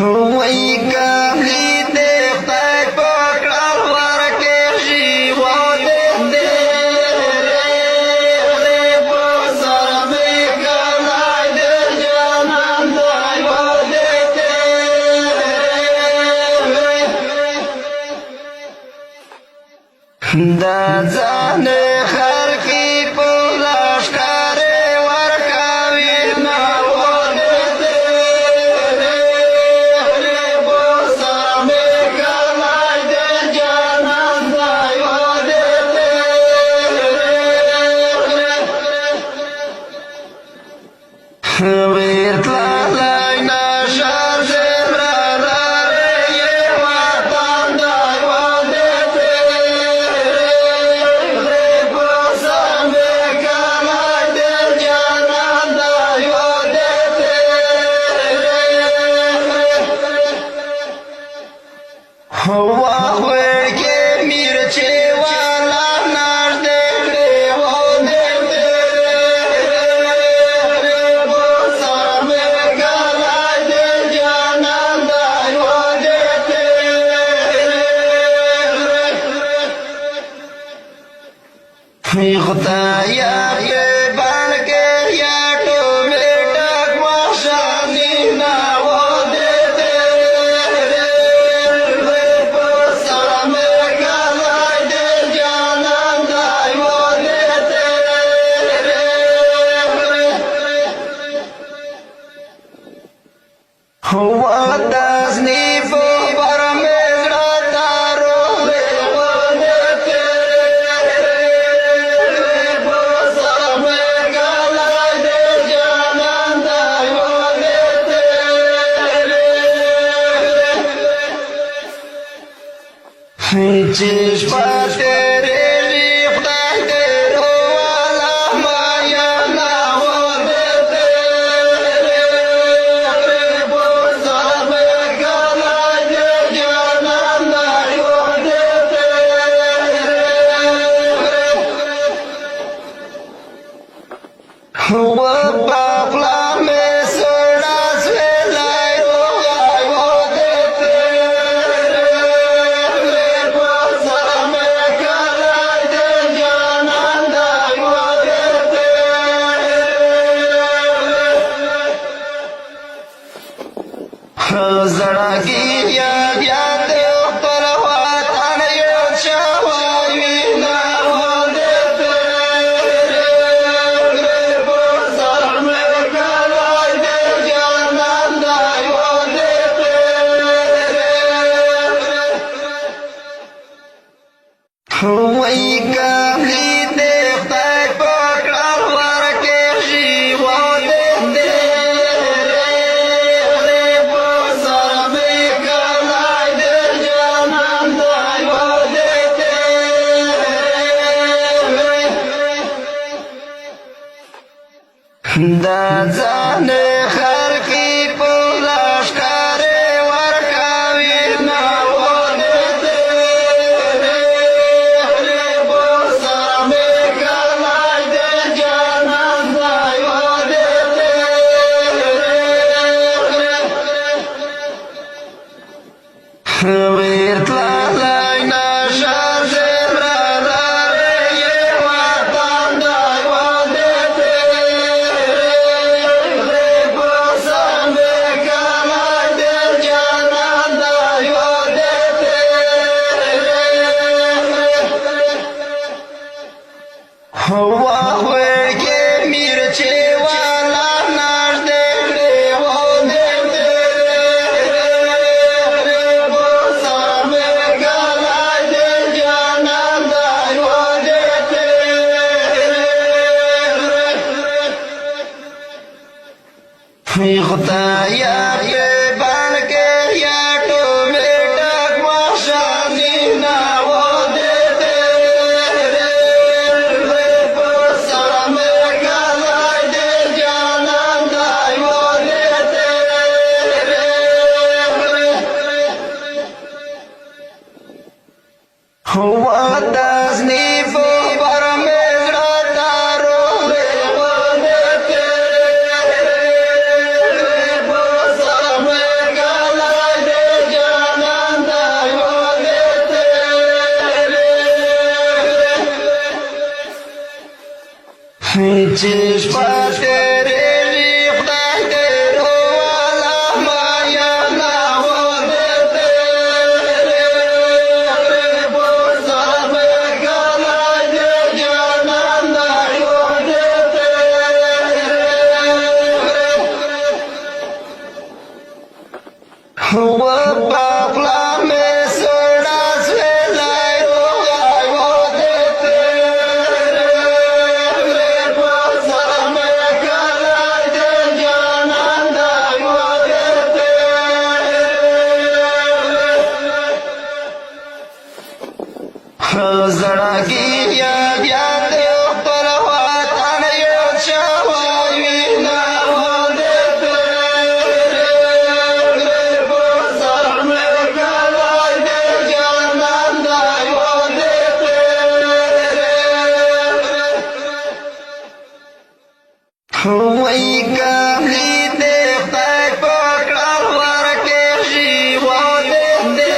وای کاهلی دې خدای پکړل ورکې ژوند دې په سر مې کلای دې جانان دی ودې دا ځان خر کې په لښکر ورکوي نه غیر تلالای نشر زمرا لاری وطن دای ودتی بسم کلای در جانان دای ودتی واخویر که میرچی والا نردی خدایا به بلکه یا تو میٹک واشانی نوادته بسم کلای در جانان دای ودته ودازنی چشم تیری خدای تیرو والا مایا نوادته بسم کلای در جانان دای ودته وپاپلا میں سوڑا سویلائی روغائی ودته زړګي بیا بیا دې خپل وطن یو شوی نه ودته بسم کلای در جانان دای ودته وای کاهلی دې خدای پکړل ورکې ژوند دې دا ځان خر کې په لښکر ورکوي نه ودته بسم کلای در جانان دای ودته غیر تلالای نشر زمرا لاری وطن دای ودته بسم کلای در جانان دای ودته واخویر که میرچی والا نردی ودته بسم کلای در جانان دای ودته خدایا به بلکه یا تو میٹک واشانی نوادته بسم کلای در جانان دای ودته ودازنی بسم وباقلا میں سوڑا سویلائی روغائی وہ دیتے بوسر میں کلائی دے جانان دائی وہ دیتے زڑا کی یاد یاد پر وطن یو شوائی نا وہ دیتے بوسر میں کلائی دے جانان دائی وہ دیتے وہی کاملی دیکھتا پکڑا ورکے جی وہ دیتے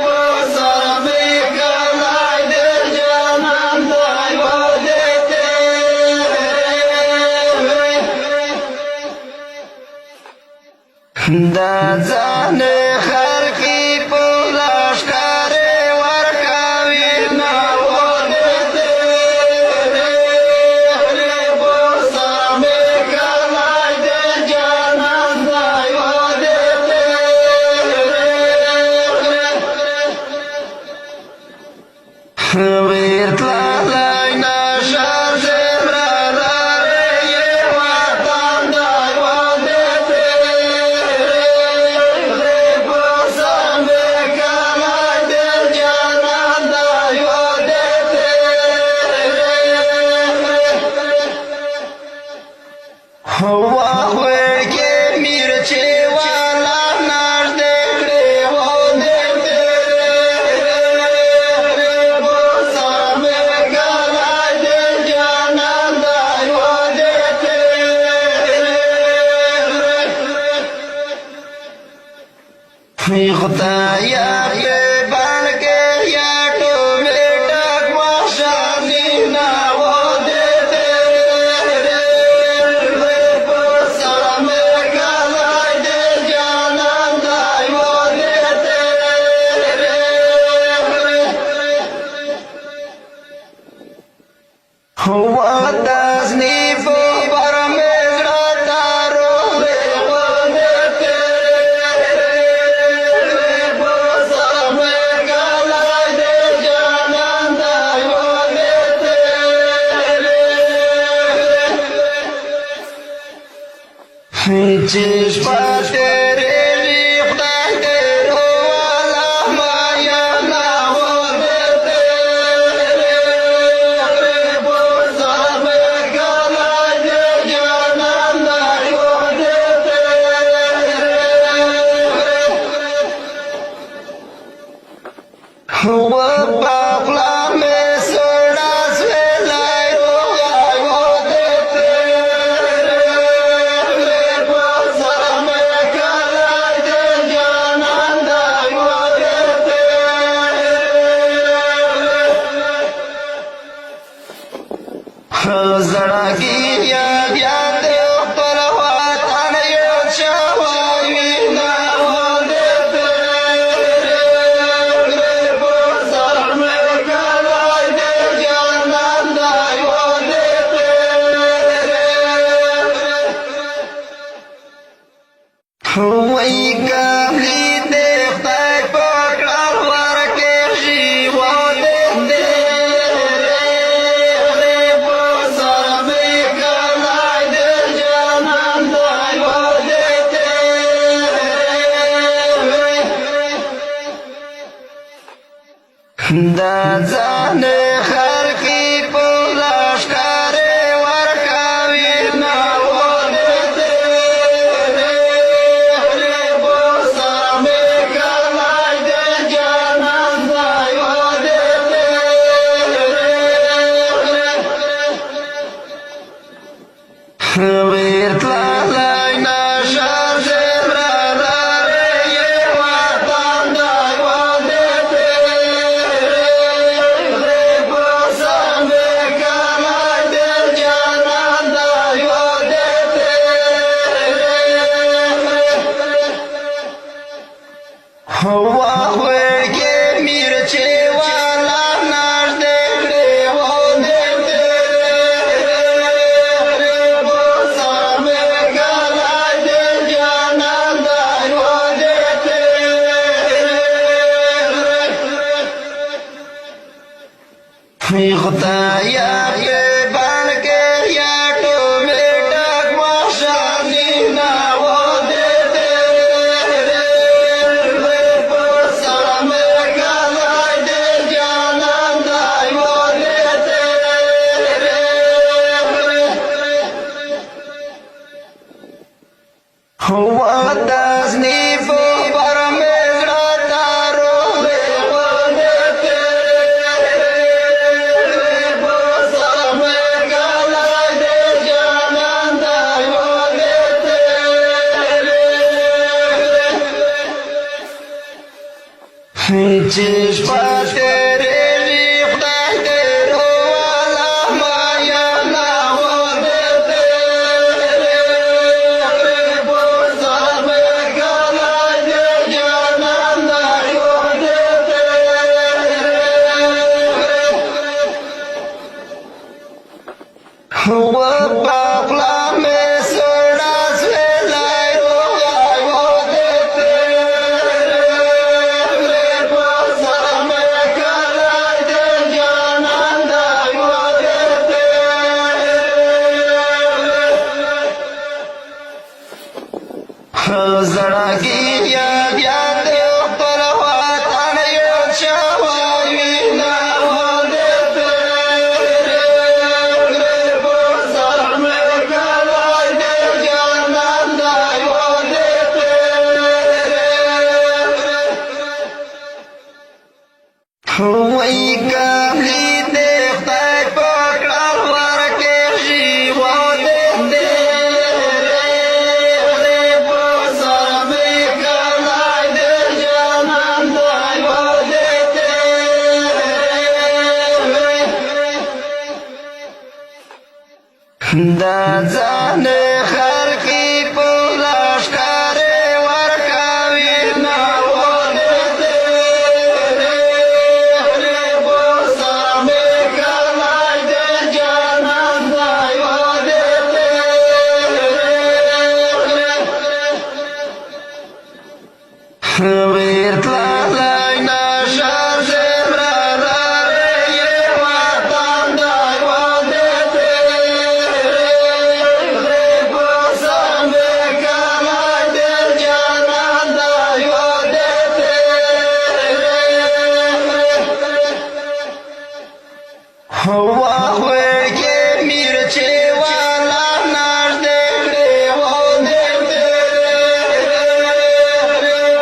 بوسر میں کلائی دے جانان دائی وہ دیتے دا زانے خر کی پولاش کارے ورکاوی نا وہ دیتے بوسر میں کلائی دے جانان دائی وہ دیتے ویرتلا لائی ناشار زیرا لارے یہ وطن دائی وہ دیتے بوسر میں کلائی دے جانان دائی وہ دیتے واہ کے مرچے والا ناش دیکھے وہ دیتے بوسر میں کلائی دے جانان دائی وہ دیتے خدایا کے بن کے یا ٹومیٹک مشانی نا وہ دیتے بوسر میں کلائی دے جانان دائی وہ دیتے ودازنی بوبر میں زڑا روے وہ دیتے بوسر میں کلائی دے جانان دائی وہ دیتے چشمہ تیرے ریخ دائی تیرو والا مایا نا وہ دیتے بوسر میں کلائی دے جانان دائی وہ دیتے وباقلا میں سوڑا سویلائی روغائی وہ دیتے بوسر میں کلائی دے جانان دائی وہ دیتے زڑا کی یاد یاد پر وطن یو شوائی نا وہ دیتے بوسر میں کلائی دے جانان دائی وہ دیتے وہی کاملی دیکھتا پکڑا ورکے جی وہ دیتے بوسر میں کلائی دے جانان دائی وہ دیتے دا زانے خر کی پولاش کارے ورکاوی نا وہ دیتے بوسر میں کلائی دے جانان دائی وہ دیتے ویرتلا لائی ناشار زیرا لارے یہ وطن دائی وہ دیتے بوسر میں کلائی دے جانان دائی وہ دیتے واہ کے مرچے والا ناش دیکھے وہ دیتے بوسر میں کلائی دے جانان تصنیف پر میزڑا تارو چشم تیرے ریختہ تیرو والا مایا ناو دیتے بوزا میں گالا دے جانا نایو دیتے وپاقلا میں سوڑا سویلائی روغایو دیتے زړګي یاد یاد خپل وطن یو چاوي نه ودته بوزر مې کله دې جانان دی ودته وای کلی دې خدای پکړ ورکه شي ودته دا ځان خلقي په لښکر ورکوي نه ودته بوسه مې کلی دې جانان دی ودته غیر تللی نشر زمرارې وطن دی ودته واخویر کې مرچې والا نږدې کړې ودته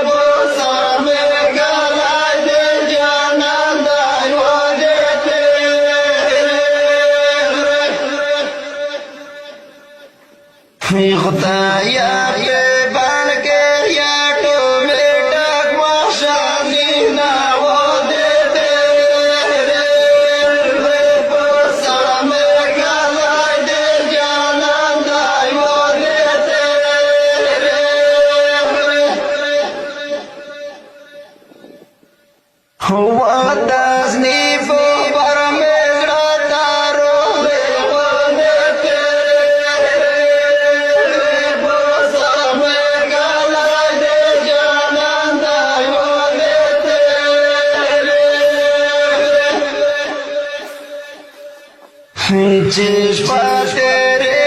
بوسه مې کلی دې جانان دی ودته خدایا په بلکې یا ټومېټک ماشاني نه ودته تصنیف پر میزڑا تارو بوسا میں گالا دے جانان دی ودته چشم تیرے